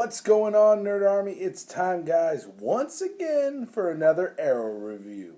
What's going on, Nerd Army? It's time, guys, once again for another Arrow review.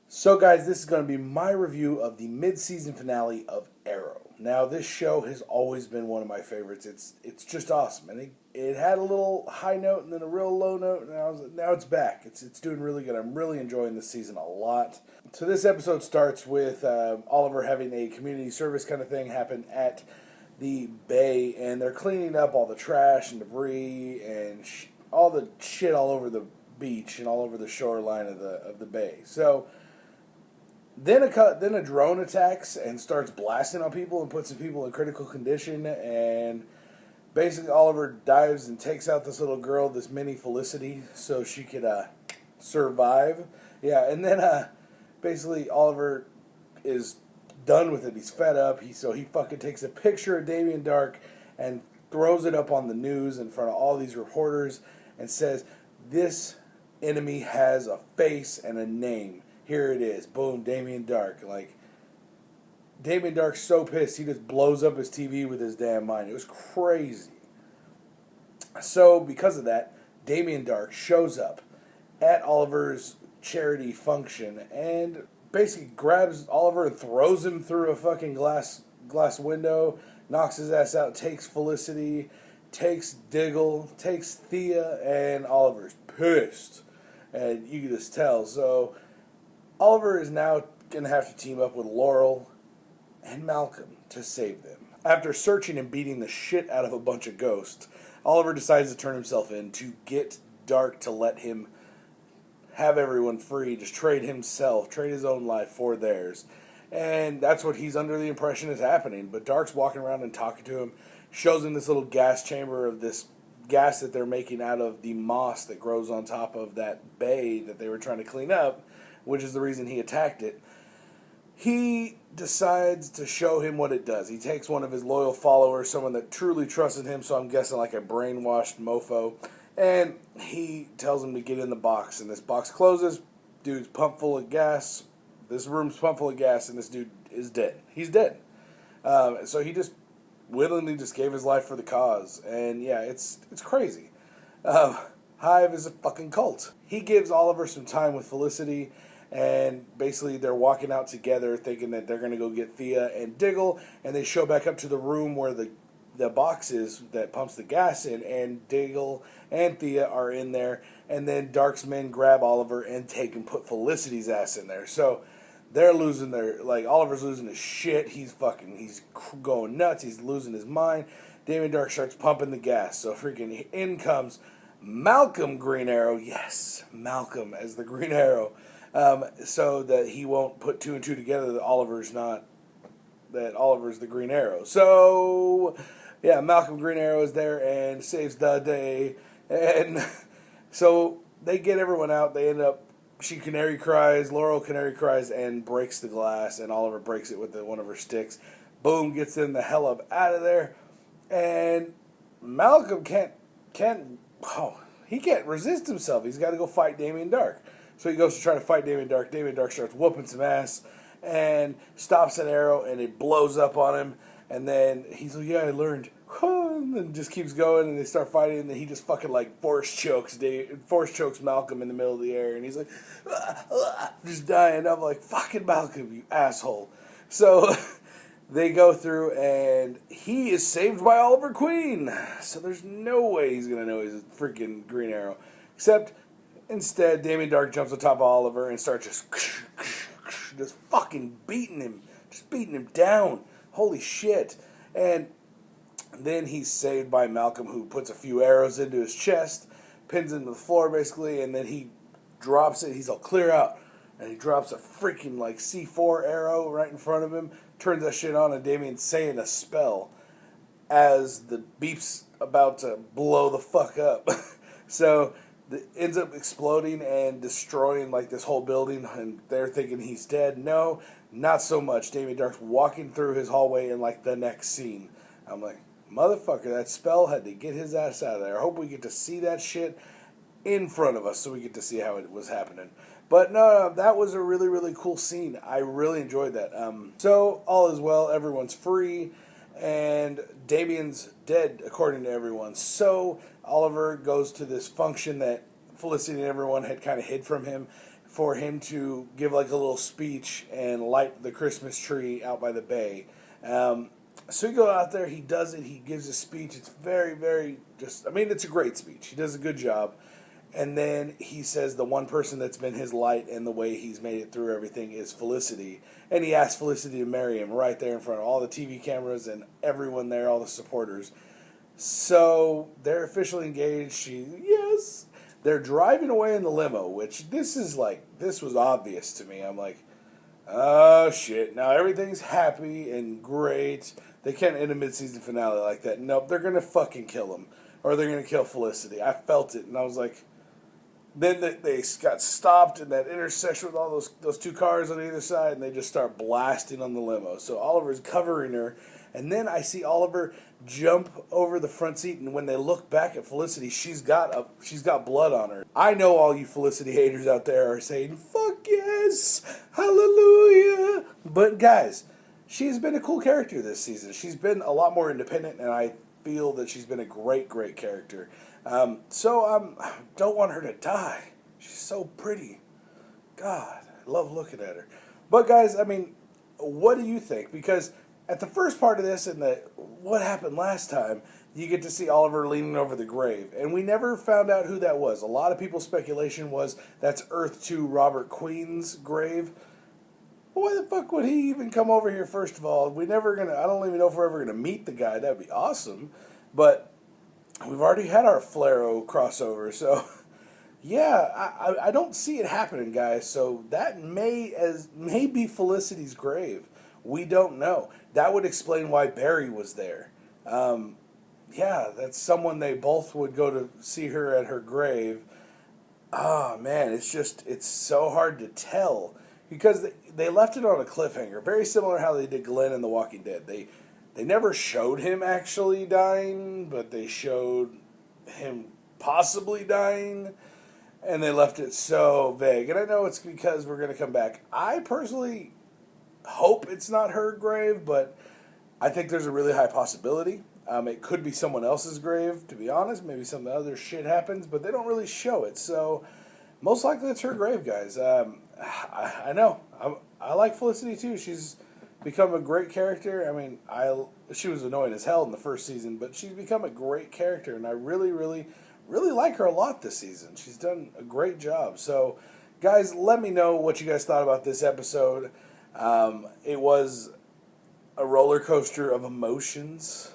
So, guys, this is going to be my review of the mid-season finale of Arrow. Now, this show has always been one of my favorites. It's just awesome, and it had a little high note and then a real low note, and now it's back. It's doing really good. I'm really enjoying this season a lot. So this episode starts with Oliver having a community service kind of thing happen at the bay, and they're cleaning up all the trash and debris and all the shit all over the beach and all over the shoreline of the bay. So then a drone attacks and starts blasting on people and puts the people in critical condition, and basically Oliver dives and takes out this little girl, this mini Felicity, so she could survive. Yeah, and then basically Oliver is done with it. He's fed up. So he fucking takes a picture of Damien Dark and throws it up on the news in front of all these reporters and says, "This enemy has a face and a name. Here it is." Boom, Damien Dark. Like, Damien Dark's so pissed, he just blows up his TV with his damn mind. It was crazy. So, because of that, Damien Dark shows up at Oliver's charity function and basically grabs Oliver and throws him through a fucking glass window, knocks his ass out, takes Felicity, takes Diggle, takes Thea, and Oliver's pissed. And you can just tell. So Oliver is now going to have to team up with Laurel and Malcolm to save them. After searching and beating the shit out of a bunch of ghosts, Oliver decides to turn himself in to get Dark to let him have everyone free, just trade his own life for theirs. And that's what he's under the impression is happening. But Dark's walking around and talking to him, shows him this little gas chamber of this gas that they're making out of the moss that grows on top of that bay that they were trying to clean up, which is the reason he attacked it. He decides to show him what it does. He takes one of his loyal followers, someone that truly trusted him, so I'm guessing like a brainwashed mofo, and he tells him to get in the box, and this box closes. Dude's pumped full of gas. This room's pumped full of gas, and this dude is dead. He's dead. So he just willingly just gave his life for the cause, and yeah, it's crazy. Hive is a fucking cult. He gives Oliver some time with Felicity, and basically they're walking out together thinking that they're going to go get Thea and Diggle, and they show back up to the room where the box is that pumps the gas in, and Diggle and Thea are in there, and then Dark's men grab Oliver and take and put Felicity's ass in there. So they're losing Oliver's losing his shit. He's going nuts. He's losing his mind. Damien Dark starts pumping the gas. So freaking in comes Malcolm Green Arrow. Yes, Malcolm as the Green Arrow. So that he won't put two and two together that Oliver's the Green Arrow. So, yeah, Malcolm Green Arrow is there and saves the day. And so they get everyone out. They end up, Laurel canary cries and breaks the glass, and Oliver breaks it with one of her sticks. Boom, gets them the hell up out of there. And Malcolm can't resist himself. He's got to go fight Damien Dark. So he goes to try to fight Damien Dark. Damien Dark starts whooping some ass and stops an arrow, and it blows up on him. And then he's like, "Yeah, I learned." And then just keeps going, and they start fighting, and then he just fucking force chokes Malcolm in the middle of the air, and he's like, just dying. I'm like, "Fucking Malcolm, you asshole." So they go through, and he is saved by Oliver Queen. So there's no way he's gonna know he's a freaking Green Arrow, except instead, Damien Dark jumps on top of Oliver and starts just fucking beating him down. Holy shit. And then he's saved by Malcolm, who puts a few arrows into his chest, pins him to the floor basically, and then he drops it. He's all clear out. And he drops a freaking C4 arrow right in front of him, turns that shit on, and Damien's saying a spell as the beep's about to blow the fuck up. So it ends up exploding and destroying this whole building, and they're thinking he's dead. No, not so much. Damien Dark's walking through his hallway in the next scene. I'm like, motherfucker, that spell had to get his ass out of there. I hope we get to see that shit in front of us, so we get to see how it was happening. But no, that was a really, really cool scene. I really enjoyed that. So all is well, everyone's free, and Damien's dead, according to everyone. So Oliver goes to this function that Felicity and everyone had kind of hid from him, for him to give like a little speech and light the Christmas tree out by the bay. So he goes out there, he does it, he gives a speech. It's very, very it's a great speech. He does a good job. And then he says the one person that's been his light and the way he's made it through everything is Felicity. And he asks Felicity to marry him right there in front of all the TV cameras and everyone there, all the supporters. So they're officially engaged. Yes. They're driving away in the limo, which this was obvious to me. I'm like, oh shit, now everything's happy and great. They can't end a mid-season finale like that. Nope, they're going to fucking kill him. Or they're going to kill Felicity. I felt it, and I was like, then they got stopped in that intersection with all those two cars on either side, and they just start blasting on the limo. So Oliver's covering her, and then I see Oliver jump over the front seat, and when they look back at Felicity, she's got blood on her. I know all you Felicity haters out there are saying, fuck yes, hallelujah. But guys, she's been a cool character this season. She's been a lot more independent, and I feel that she's been a great, great character. So don't want her to die. She's so pretty. God, I love looking at her. But guys, I mean, what do you think? Because at the first part of this and what happened last time, you get to see Oliver leaning over the grave. And we never found out who that was. A lot of people's speculation was that's Earth 2 Robert Queen's grave. But why the fuck would he even come over here, first of all? I don't even know if we're ever going to meet the guy. That'd be awesome. But we've already had our Flaro crossover, so yeah, I don't see it happening, guys. So that may be Felicity's grave. We don't know. That would explain why Barry was there. Yeah, that's someone they both would go to see her at her grave. Oh man, it's so hard to tell because they left it on a cliffhanger, very similar how they did Glenn in The Walking Dead. They never showed him actually dying, but they showed him possibly dying, and they left it so vague. And I know it's because we're going to come back. I personally hope it's not her grave, but I think there's a really high possibility. It could be someone else's grave, to be honest. Maybe some other shit happens, but they don't really show it. So most likely it's her grave, guys. I know. I like Felicity, too. She's become a great character. I mean, she was annoying as hell in the first season, but she's become a great character, and I really, really, really like her a lot this season. She's done a great job. So, guys, let me know what you guys thought about this episode. It was a roller coaster of emotions.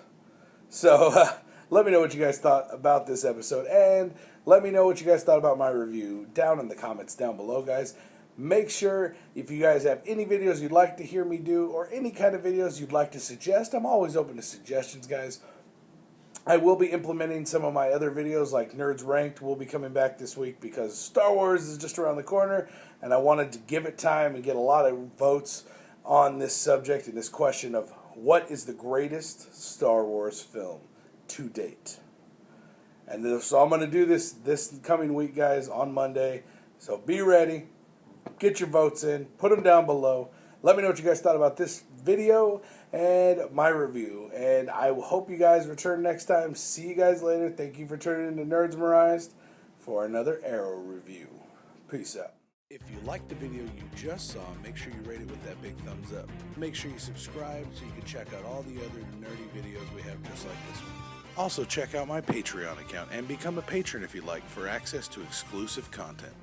So, let me know what you guys thought about this episode, and let me know what you guys thought about my review down in the comments down below, guys. Make sure, if you guys have any videos you'd like to hear me do or any kind of videos you'd like to suggest, I'm always open to suggestions, guys. I will be implementing some of my other videos, like Nerds Ranked will be coming back this week because Star Wars is just around the corner, and I wanted to give it time and get a lot of votes on this subject and this question of what is the greatest Star Wars film to date. And so I'm going to do this coming week, guys, on Monday. So be ready. Get your votes in. Put them down below. Let me know what you guys thought about this video and my review. And I hope you guys return next time. See you guys later. Thank you for turning into Nerds Memorized for another Arrow review. Peace out. If you liked the video you just saw, make sure you rate it with that big thumbs up. Make sure you subscribe so you can check out all the other nerdy videos we have just like this one. Also, check out my Patreon account and become a patron if you'd like for access to exclusive content.